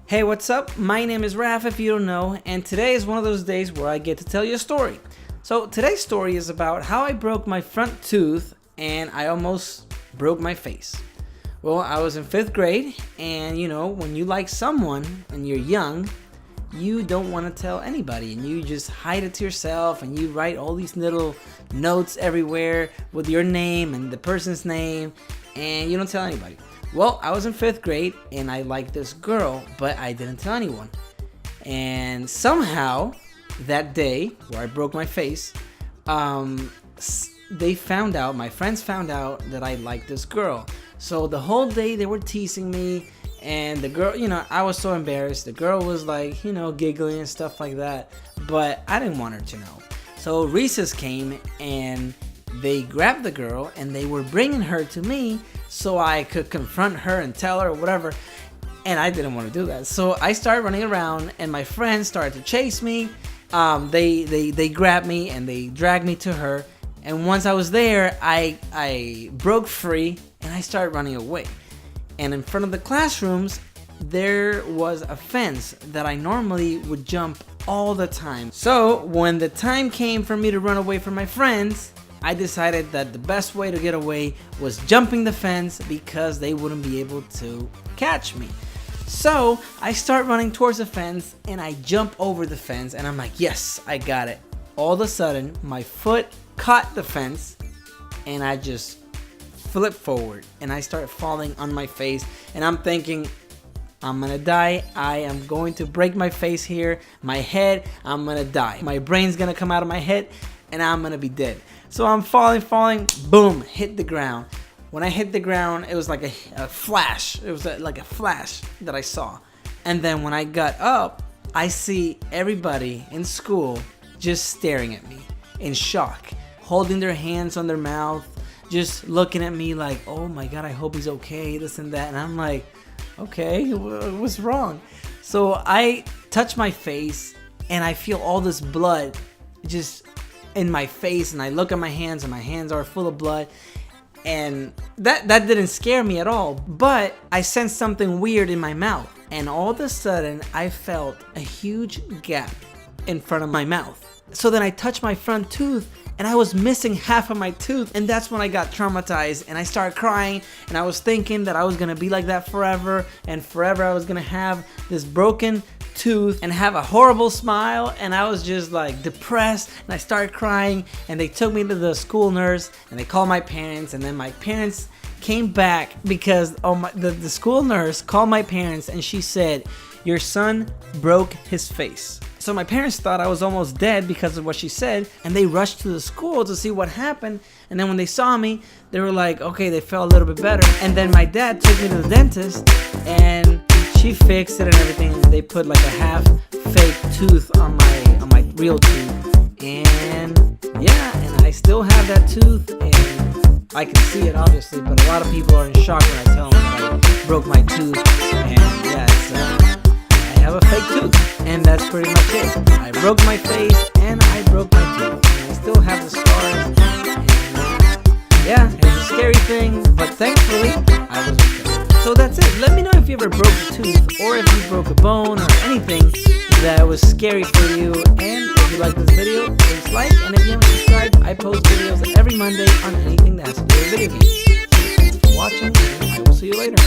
Hey, what's up? My name is Raf, if you don't know, and today is one of those days where I get to tell you a story. So today's story is about how I broke my front tooth and I almost broke my face. Well, I was in 5th grade, and when you like someone and you're young, you don't want to tell anybody, and you just hide it to yourself, and you write all these little notes everywhere with your name and the person's name, and you don't tell anybody. Well, I was in 5th grade and I liked this girl, but I didn't tell anyone. And somehow, that day where I broke my face, they found out, my friends found out that I liked this girl. So the whole day they were teasing me, and the girl, I was so embarrassed. The girl was like, giggling and stuff like that, but I didn't want her to know. So recess came and they grabbed the girl and they were bringing her to me so I could confront her and tell her or whatever, and I didn't want to do that. So I started running around and my friends started to chase me. They grabbed me and they dragged me to her, and once I was there, I broke free and I started running away. And in front of the classrooms there was a fence that I normally would jump all the time. So when the time came for me to run away from my friends, I decided that the best way to get away was jumping the fence because they wouldn't be able to catch me. So I start running towards the fence and I jump over the fence and I'm like, yes, I got it. All of a sudden, my foot caught the fence and I just flipped forward and I start falling on my face, and I'm thinking, I'm gonna die. I am going to break my face here. My head, I'm gonna die. My brain's gonna come out of my head and I'm gonna be dead. So I'm falling, boom, hit the ground. When I hit the ground, it was like a flash. It was like a flash that I saw. And then when I got up, I see everybody in school just staring at me in shock, holding their hands on their mouth, just looking at me like, oh my God, I hope he's okay, this and that. And I'm like, okay, what's wrong? So I touch my face and I feel all this blood just in my face, and I look at my hands and my hands are full of blood, and that didn't scare me at all, but I sensed something weird in my mouth, and all of a sudden I felt a huge gap in front of my mouth. So then I touched my front tooth and I was missing half of my tooth, and that's when I got traumatized and I started crying, and I was thinking that I was gonna be like that forever, and forever I was gonna have this broken tooth and have a horrible smile, and I was just like depressed, and I started crying, and they took me to the school nurse and they called my parents, and then my parents came back because the school nurse called my parents and she said, your son broke his face. So my parents thought I was almost dead because of what she said, and they rushed to the school to see what happened, and then when they saw me, they were like, okay, they felt a little bit better. And then my dad took me to the dentist and she fixed it and everything, and they put like a half fake tooth on my real tooth, and yeah, and I still have that tooth, and I can see it obviously, but a lot of people are in shock when I tell them that I broke my tooth, and yeah, I have a fake tooth, and that's pretty much it. I broke my face and I broke my tooth, and I still have the scars, and yeah, it was a scary thing, but thankfully I was okay. So that's it. Let me know if you ever broke a tooth, or if you broke a bone, or anything that was scary for you. And if you like this video, please like. And if you haven't subscribed, I post videos every Monday on anything that has to do with video games. Thanks for watching, and I will see you later.